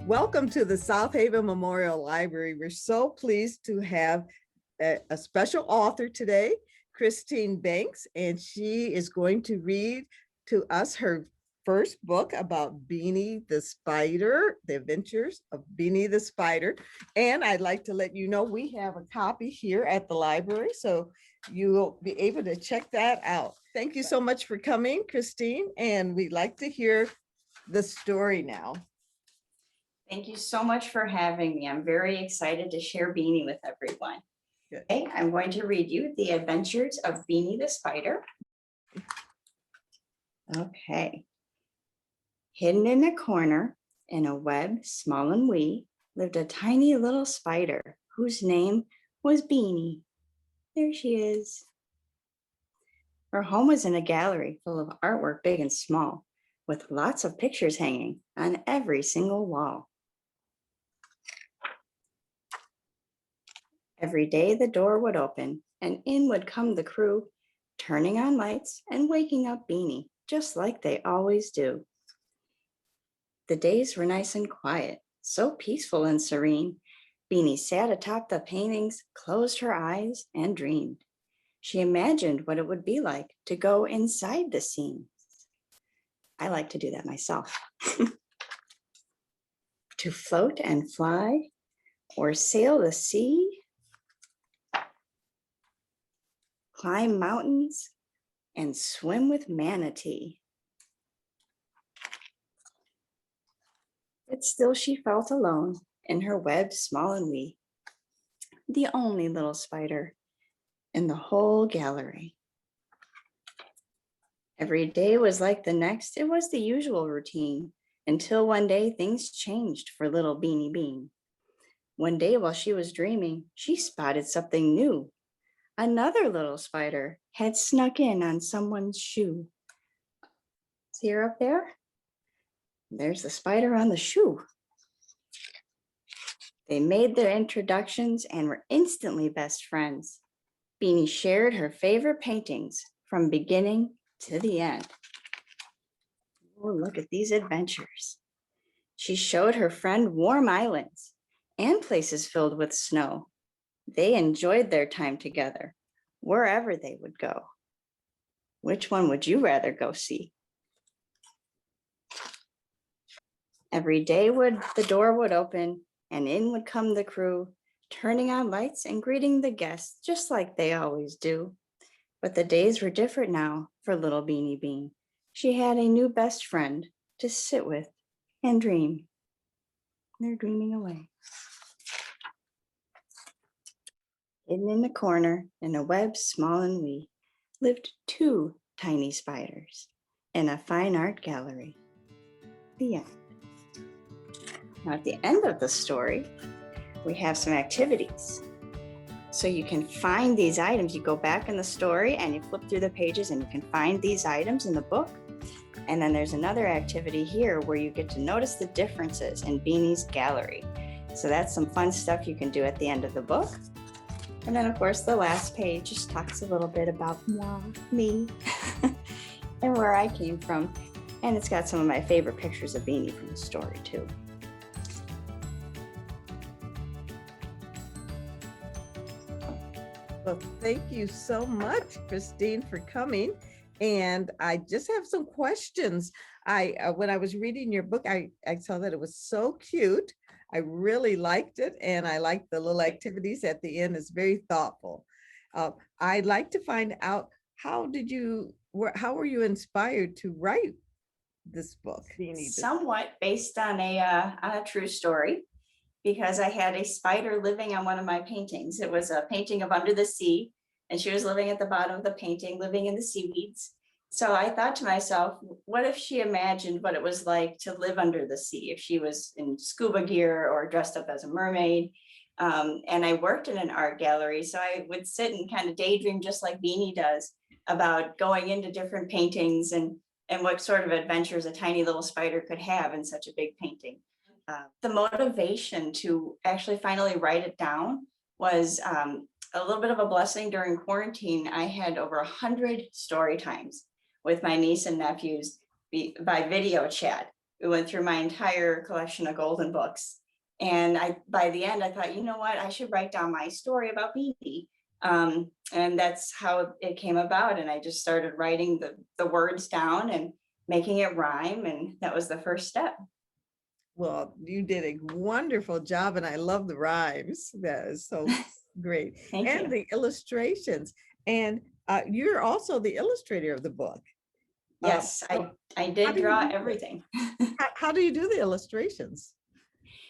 Welcome to the South Haven Memorial Library. We're so pleased to have a special author today, Christine Banks, and she is going to read to us her first book about Beanie the Spider, The Adventures of Beanie the Spider. And I'd like to let you know we have a copy here at the library, so you'll be able to check that out. Thank you so much for coming, Christine, and we'd like to hear the story now. Thank you so much for having me. I'm very excited to share Beanie with everyone. Good. Okay, I'm going to read you The Adventures of Beanie the Spider. Okay. Hidden in a corner, in a web small and wee, lived a tiny little spider whose name was Beanie. There she is. Her home was in a gallery full of artwork big and small, with lots of pictures hanging on every single wall. Every day the door would open and in would come the crew, turning on lights and waking up Beanie, just like they always do. The days were nice and quiet, so peaceful and serene. Beanie sat atop the paintings, closed her eyes, and dreamed. She imagined what it would be like to go inside the scenes. I like to do that myself. To float and fly, or sail the sea, climb mountains, and swim with manatee. But still she felt alone in her web small and wee, the only little spider in the whole gallery. Every day was like the next. It was the usual routine until one day things changed for little Beanie Bean. One day while she was dreaming, she spotted something new. Another little spider had snuck in on someone's shoe. See her up there? There's the spider on the shoe. They made their introductions and were instantly best friends. Beanie shared her favorite paintings from beginning to the end. Oh, look at these adventures. She showed her friend warm islands and places filled with snow. They enjoyed their time together, wherever they would go. Which one would you rather go see? Every day the door would open and in would come the crew, turning on lights and greeting the guests just like they always do. But the days were different now for little Beanie Bean. She had a new best friend to sit with and dream. They're dreaming away. Hidden in the corner, in a web small and wee, lived two tiny spiders in a fine art gallery. The end. Now at the end of the story, we have some activities. So you can find these items. You go back in the story and you flip through the pages and you can find these items in the book. And then there's another activity here where you get to notice the differences in Beanie's gallery. So that's some fun stuff you can do at the end of the book. And then of course, the last page just talks a little bit about me, and where I came from. And it's got some of my favorite pictures of Beanie from the story too. Well, thank you so much, Christine, for coming. And I just have some questions. When I was reading your book, I saw that it was so cute. I really liked it, and I liked the little activities at the end. It's very thoughtful. I'd like to find out how were you inspired to write this book? Somewhat based on a true story, because I had a spider living on one of my paintings. It was a painting of Under the Sea, and she was living at the bottom of the painting, living in the seaweeds. So I thought to myself, what if she imagined what it was like to live under the sea, if she was in scuba gear or dressed up as a mermaid? And I worked in an art gallery, so I would sit and kind of daydream just like Beanie does about going into different paintings and what sort of adventures a tiny little spider could have in such a big painting. The motivation to actually finally write it down was a little bit of a blessing. During quarantine, I had over 100 story times with my niece and nephews by video chat. We went through my entire collection of golden books. And by the end, I thought, you know what, I should write down my story about Beanie. And that's how it came about. And I just started writing the words down and making it rhyme. And that was the first step. Well, you did a wonderful job and I love the rhymes. That is so great. Thank And you. the illustrations. And you're also the illustrator of the book. Yes, So I how did do you draw do it? everything. How do you do the illustrations?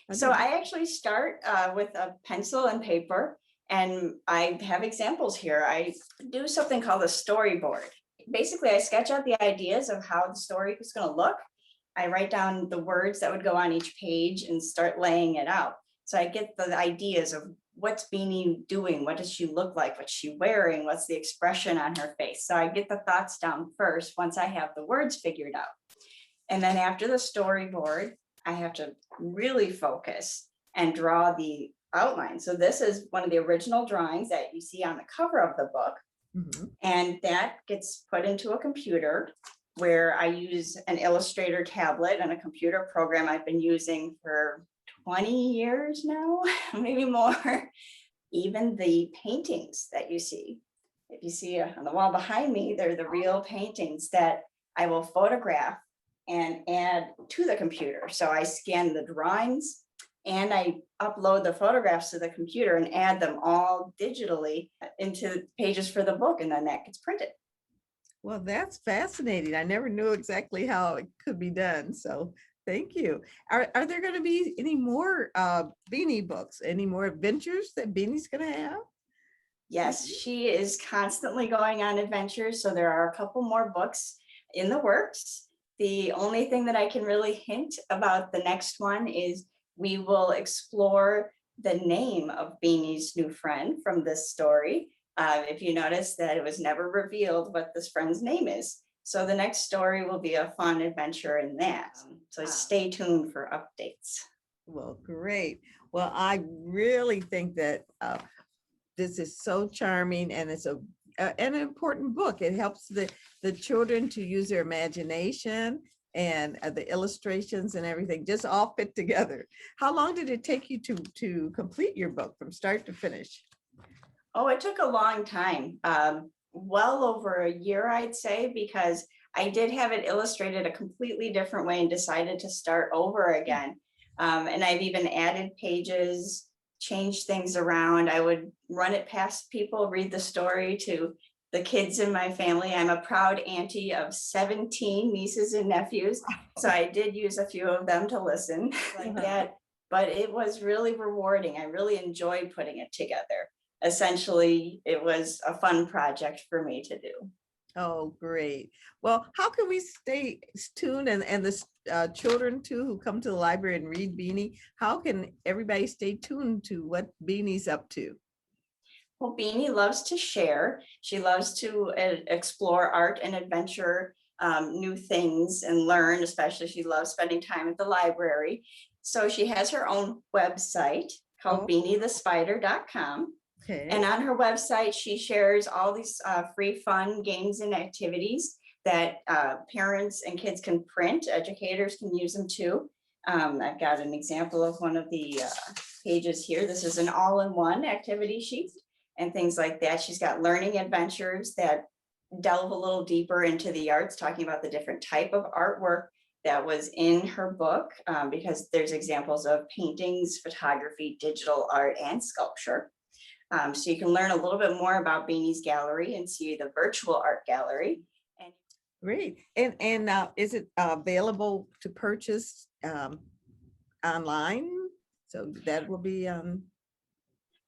How do So you- I actually start with a pencil and paper, and I have examples here. I do something called a storyboard. Basically, I sketch out the ideas of how the story is going to look. I write down the words that would go on each page and start laying it out. So I get the ideas of what's Beanie doing, what does she look like, what's she wearing, what's the expression on her face. So I get the thoughts down first once I have the words figured out. And then after the storyboard, I have to really focus and draw the outline. So this is one of the original drawings that you see on the cover of the book. Mhm. And that gets put into a computer where I use an Illustrator tablet and a computer program I've been using for 20 years now, maybe more. Even the paintings that you see, if you see on the wall behind me, they're the real paintings that I will photograph and add to the computer. So I scan the drawings and I upload the photographs to the computer and add them all digitally into pages for the book, and then that gets printed. Well, that's fascinating. I never knew exactly how it could be done. So thank you. Are there going to be any more Beanie books, any more adventures that Beanie's going to have? Yes, she is constantly going on adventures. So there are a couple more books in the works. The only thing that I can really hint about the next one is we will explore the name of Beanie's new friend from this story. If you notice that it was never revealed what this friend's name is. So the next story will be a fun adventure in that. So stay tuned for updates. Well, great. Well, I really think that this is so charming and it's an important book. It helps the children to use their imagination and the illustrations and everything just all fit together. How long did it take you to complete your book from start to finish? Oh, it took a long time, well over a year, I'd say, because I did have it illustrated a completely different way and decided to start over again. And I've even added pages, changed things around. I would run it past people, read the story to the kids in my family. I'm a proud auntie of 17 nieces and nephews. So I did use a few of them to listen like that. But it was really rewarding. I really enjoyed putting it together. Essentially, it was a fun project for me to do. Oh, great. Well, how can we stay tuned and the children too who come to the library and read Beanie, how can everybody stay tuned to what Beanie's up to? Well, Beanie loves to share. She loves to explore art and adventure, new things and learn, especially she loves spending time at the library. So she has her own website called beaniethespider.com. Okay. And on her website, she shares all these free fun games and activities that parents and kids can print. Educators can use them too. I've got an example of one of the pages here. This is an all-in-one activity sheet and things like that. She's got learning adventures that delve a little deeper into the arts, talking about the different type of artwork that was in her book, because there's examples of paintings, photography, digital art, and sculpture. So you can learn a little bit more about Beanie's gallery and see the virtual art gallery. And Great. And is it available to purchase online? So that will be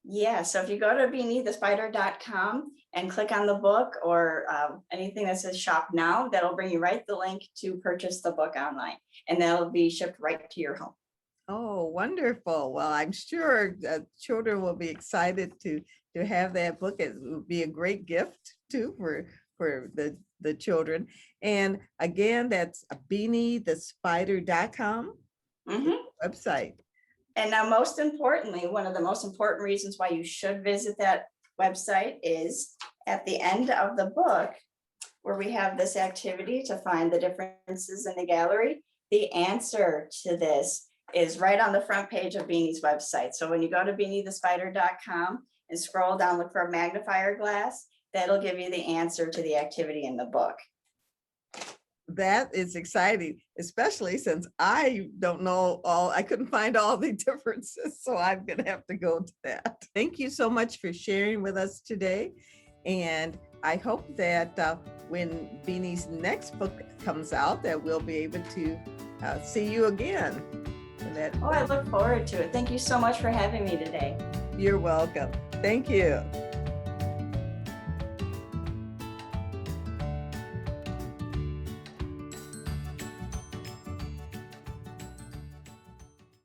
yeah, so if you go to beaniethespider.com and click on the book or anything that says shop now, that'll bring you right the link to purchase the book online, and that'll be shipped right to your home. Oh, wonderful. Well, I'm sure children will be excited to have that book. It will be a great gift too for the children. And again, that's beaniethespider.com website. And now, most importantly, one of the most important reasons why you should visit that website is at the end of the book, where we have this activity to find the differences in the gallery. The answer to this is right on the front page of Beanie's website. So when you go to beaniethespider.com and scroll down, look for a magnifier glass, that'll give you the answer to the activity in the book. That is exciting, especially since I don't know I couldn't find all the differences, so I'm gonna have to go to that. Thank you so much for sharing with us today. And I hope that when Beanie's next book comes out, that we'll be able to see you again. Oh, I look forward to it. Thank you so much for having me today. You're welcome. Thank you.